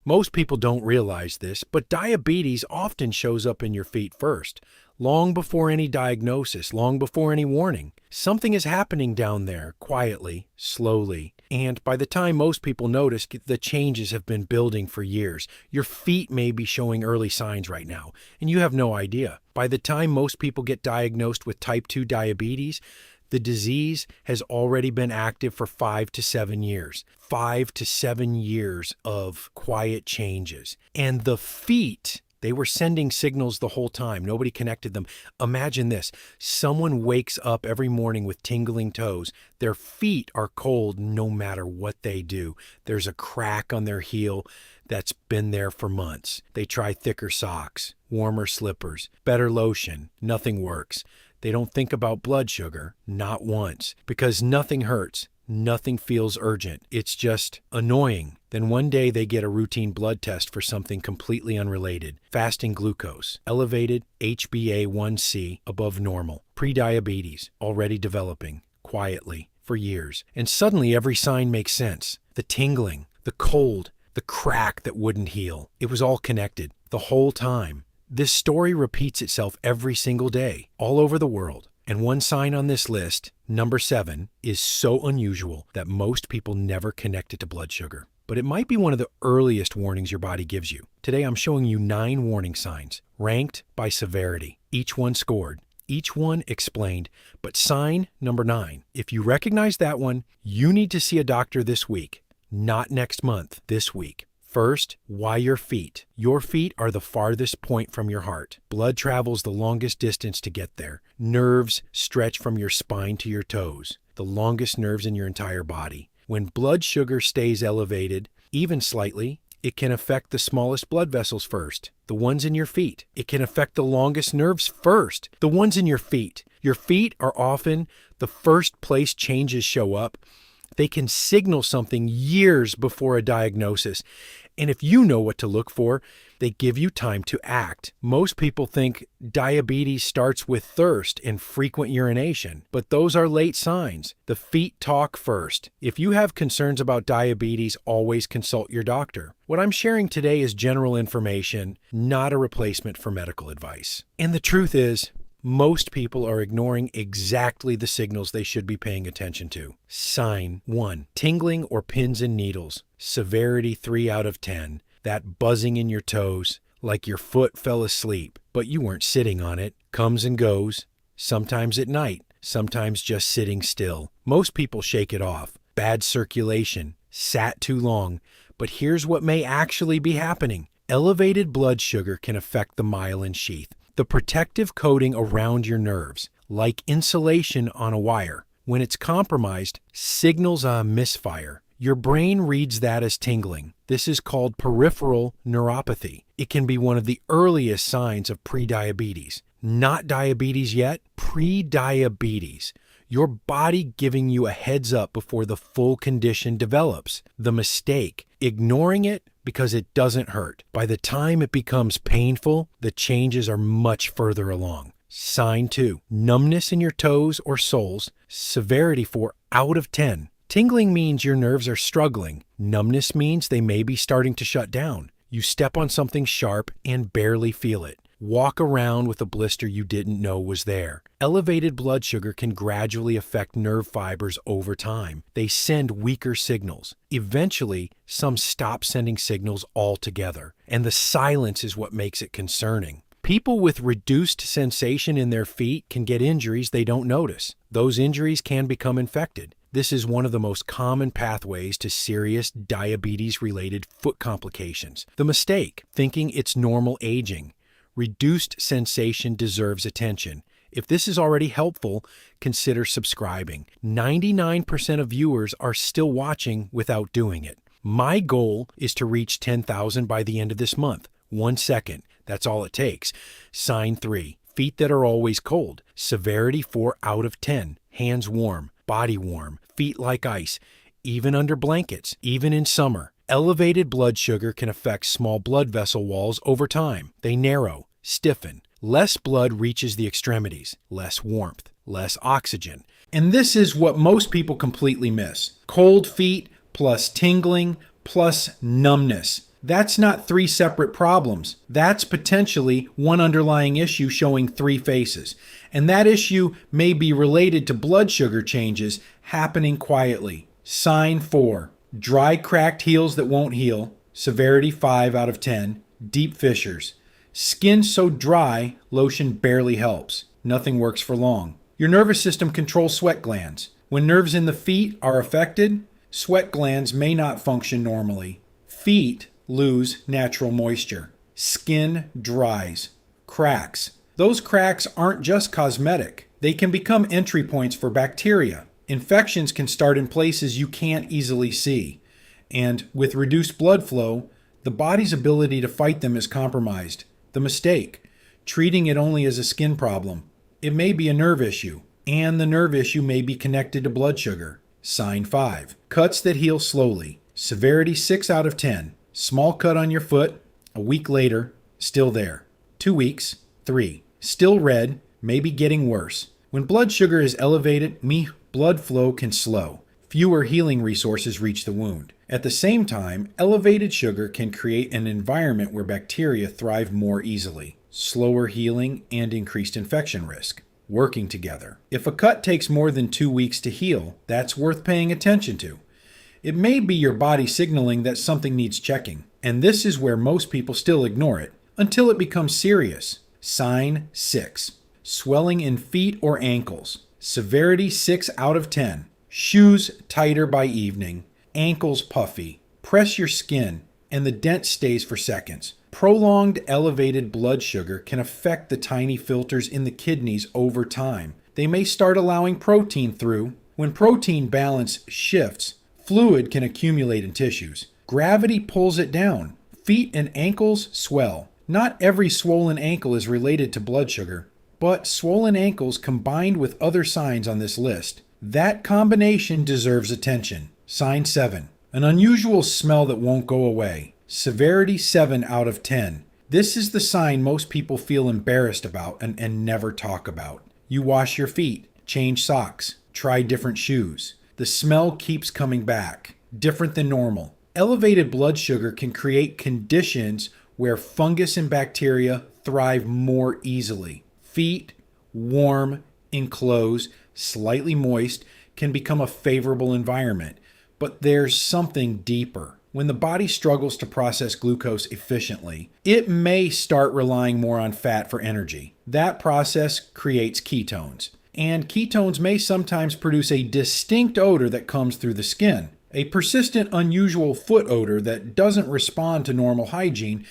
Most people don't realize this, but diabetes often shows up in your feet first, long before any diagnosis, long before any warning. Something is happening down there, quietly, slowly, and by the time most people notice, the changes have been building for years. Your feet may be showing early signs right now, and you have no idea. By the time most people get diagnosed with type 2 diabetes, the disease has already been active for 5 to 7 years. 5 to 7 years of quiet changes. And the feet, they were sending signals the whole time. Nobody connected them. Imagine this. Someone wakes up every morning with tingling toes. Their feet are cold no matter what they do. There's a crack on their heel that's been there for months. They try thicker socks, warmer slippers, better lotion. Nothing works. They don't think about blood sugar, not once, because nothing hurts. Nothing feels urgent. It's just annoying. Then one day they get a routine blood test for something completely unrelated. Fasting glucose, elevated HbA1c above normal, prediabetes, already developing, quietly, for years. And suddenly every sign makes sense. The tingling, the cold, the crack that wouldn't heal. It was all connected, the whole time. This story repeats itself every single day, all over the world. And one sign on this list, number 7, is so unusual that most people never connect it to blood sugar. But it might be one of the earliest warnings your body gives you. Today I'm showing you 9 warning signs, ranked by severity. Each one scored, each one explained. But sign number 9, if you recognize that one, you need to see a doctor this week, not next month, this week. First, why your feet? Your feet are the farthest point from your heart. Blood travels the longest distance to get there. Nerves stretch from your spine to your toes, the longest nerves in your entire body. When blood sugar stays elevated, even slightly, it can affect the smallest blood vessels first, the ones in your feet. It can affect the longest nerves first, the ones in your feet. Your feet are often the first place changes show up. They can signal something years before a diagnosis. And if you know what to look for, they give you time to act. Most people think diabetes starts with thirst and frequent urination, but those are late signs. The feet talk first. If you have concerns about diabetes, always consult your doctor. What I'm sharing today is general information, not a replacement for medical advice. And the truth is, most people are ignoring exactly the signals they should be paying attention to. Sign 1, tingling or pins and needles. Severity 3 out of 10. That buzzing in your toes, like your foot fell asleep, but you weren't sitting on it. Comes and goes, sometimes at night, sometimes just sitting still. Most people shake it off. Bad circulation, sat too long. But here's what may actually be happening. Elevated blood sugar can affect the myelin sheath, the protective coating around your nerves, like insulation on a wire. When it's compromised, signals a misfire. Your brain reads that as tingling. This is called peripheral neuropathy. It can be one of the earliest signs of prediabetes. Not diabetes yet, prediabetes. Your body giving you a heads up before the full condition develops. The mistake, ignoring it because it doesn't hurt. By the time it becomes painful, the changes are much further along. Sign 2, numbness in your toes or soles, severity 4 out of 10. Tingling means your nerves are struggling. Numbness means they may be starting to shut down. You step on something sharp and barely feel it. Walk around with a blister you didn't know was there. Elevated blood sugar can gradually affect nerve fibers over time. They send weaker signals. Eventually, some stop sending signals altogether, and the silence is what makes it concerning. People with reduced sensation in their feet can get injuries they don't notice. Those injuries can become infected. This is one of the most common pathways to serious diabetes-related foot complications. The mistake, thinking it's normal aging. Reduced sensation deserves attention. If this is already helpful, consider subscribing. 99% of viewers are still watching without doing it. My goal is to reach 10,000 by the end of this month. 1 second. That's all it takes. Sign 3. Feet that are always cold. Severity 4 out of 10. Hands warm. Body warm. Feet like ice. Even under blankets. Even in summer. Elevated blood sugar can affect small blood vessel walls over time. They narrow, stiffen. Less blood reaches the extremities. Less warmth. Less oxygen. And this is what most people completely miss. Cold feet plus tingling plus numbness. That's not three separate problems. That's potentially one underlying issue showing three faces. And that issue may be related to blood sugar changes happening quietly. Sign 4. Dry, cracked heels that won't heal. Severity 5 out of 10. Deep fissures. Skin so dry, lotion barely helps. Nothing works for long. Your nervous system controls sweat glands. When nerves in the feet are affected, sweat glands may not function normally. Feet lose natural moisture. Skin dries. Cracks. Those cracks aren't just cosmetic. They can become entry points for bacteria. Infections can start in places you can't easily see. And with reduced blood flow, the body's ability to fight them is compromised. The mistake: treating it only as a skin problem. It may be a nerve issue, and the nerve issue may be connected to blood sugar. Sign 5. Cuts that heal slowly. Severity 6 out of 10. Small cut on your foot. A week later, still there. 2 weeks. 3. Still red, maybe getting worse. When blood sugar is elevated, blood flow can slow. Fewer healing resources reach the wound. At the same time, elevated sugar can create an environment where bacteria thrive more easily. Slower healing and increased infection risk. Working together. If a cut takes more than 2 weeks to heal, that's worth paying attention to. It may be your body signaling that something needs checking, and this is where most people still ignore it, until it becomes serious. Sign 6. Swelling in feet or ankles. Severity 6 out of 10. Shoes tighter by evening. Ankles puffy. Press your skin, and the dent stays for seconds. Prolonged elevated blood sugar can affect the tiny filters in the kidneys over time. They may start allowing protein through. When protein balance shifts, fluid can accumulate in tissues. Gravity pulls it down. Feet and ankles swell. Not every swollen ankle is related to blood sugar, but swollen ankles combined with other signs on this list. That combination deserves attention. Sign 7. An unusual smell that won't go away. Severity 7 out of 10. This is the sign most people feel embarrassed about and never talk about. You wash your feet, change socks, try different shoes. The smell keeps coming back, different than normal. Elevated blood sugar can create conditions where fungus and bacteria thrive more easily. Feet, warm, enclosed, slightly moist, can become a favorable environment. But there's something deeper. When the body struggles to process glucose efficiently, it may start relying more on fat for energy. That process creates ketones. And ketones may sometimes produce a distinct odor that comes through the skin. A persistent, unusual foot odor that doesn't respond to normal hygiene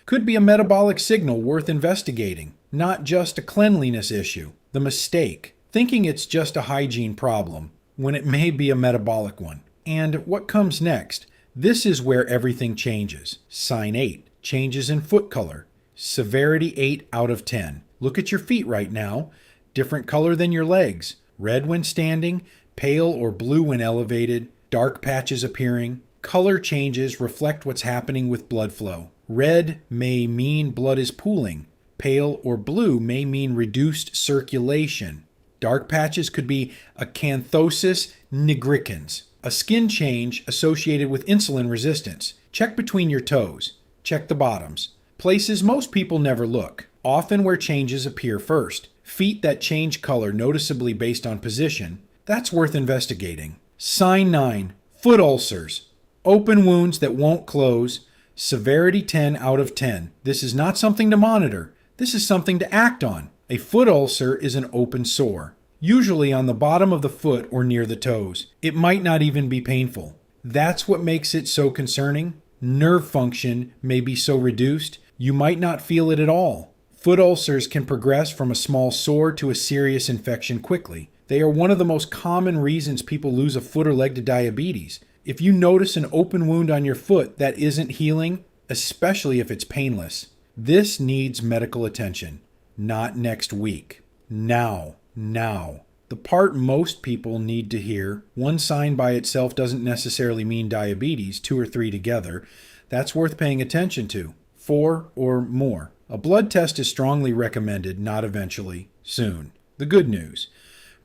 could be a metabolic signal worth investigating, not just a cleanliness issue. The mistake: thinking it's just a hygiene problem when it may be a metabolic one. And what comes next? This is where everything changes. Sign 8. Changes in foot color. Severity 8 out of 10. Look at your feet right now. Different color than your legs. Red when standing, pale or blue when elevated, dark patches appearing. Color changes reflect what's happening with blood flow. Red may mean blood is pooling. Pale or blue may mean reduced circulation. Dark patches could be acanthosis nigricans, a skin change associated with insulin resistance. Check between your toes. Check the bottoms. Places most people never look. Often where changes appear first. Feet that change color noticeably based on position. That's worth investigating. Sign 9. Foot ulcers. Open wounds that won't close. Severity 10 out of 10. This is not something to monitor. This is something to act on. A foot ulcer is an open sore, usually on the bottom of the foot or near the toes. It might not even be painful. That's what makes it so concerning. Nerve function may be so reduced, you might not feel it at all. Foot ulcers can progress from a small sore to a serious infection quickly. They are one of the most common reasons people lose a foot or leg to diabetes. If you notice an open wound on your foot that isn't healing, especially if it's painless, this needs medical attention. Not next week. Now. The part most people need to hear: one sign by itself doesn't necessarily mean diabetes, 2 or 3 together. That's worth paying attention to. 4 or more. A blood test is strongly recommended, not eventually, soon. The good news: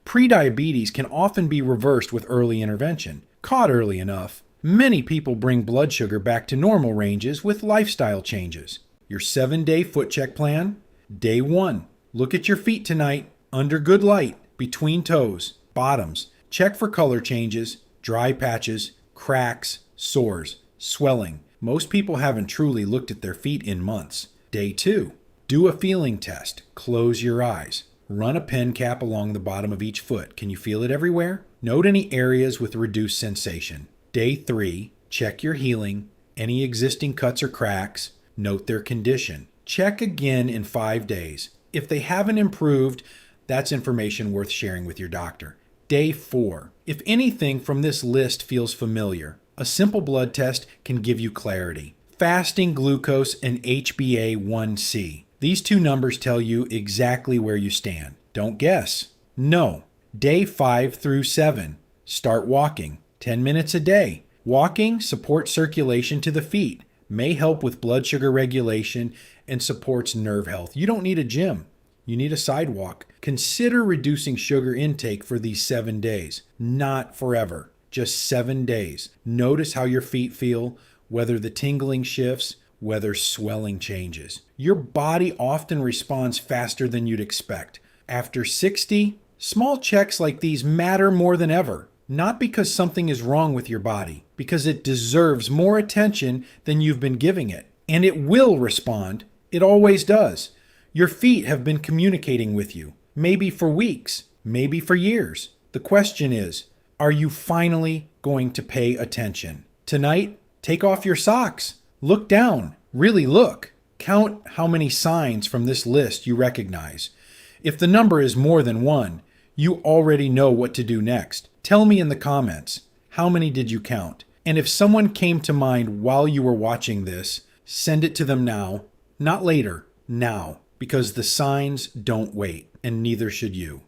prediabetes can often be reversed with early intervention. Caught early enough, Many people bring blood sugar back to normal ranges with lifestyle changes. Your 7-day foot check plan. Day 1. Look at your feet tonight, under good light, between toes, bottoms. Check for color changes, dry patches, cracks, sores, swelling. Most people haven't truly looked at their feet in months. Day 2. Do a feeling test. Close your eyes. Run a pen cap along the bottom of each foot. Can you feel it everywhere? Note any areas with reduced sensation. Day 3. Check your healing. Any existing cuts or cracks. Note their condition. Check again in 5 days. If they haven't improved, that's information worth sharing with your doctor. Day 4. If anything from this list feels familiar, a simple blood test can give you clarity. Fasting glucose and HbA1c. These two numbers tell you exactly where you stand. Don't guess. No. Day 5 through 7. Start walking. 10 minutes a day. Walking supports circulation to the feet, may help with blood sugar regulation, and supports nerve health. You don't need a gym. You need a sidewalk. Consider reducing sugar intake for these 7 days. Not forever. Just 7 days. Notice how your feet feel, whether the tingling shifts, whether swelling changes. Your body often responds faster than you'd expect. After 60, small checks like these matter more than ever. Not because something is wrong with your body, because it deserves more attention than you've been giving it. And it will respond. It always does. Your feet have been communicating with you, maybe for weeks, maybe for years. The question is, are you finally going to pay attention? Tonight, take off your socks. Look down. Really look. Count how many signs from this list you recognize. If the number is more than 1, you already know what to do next. Tell me in the comments, how many did you count? And if someone came to mind while you were watching this, send it to them now, not later, now, because the signs don't wait, and neither should you.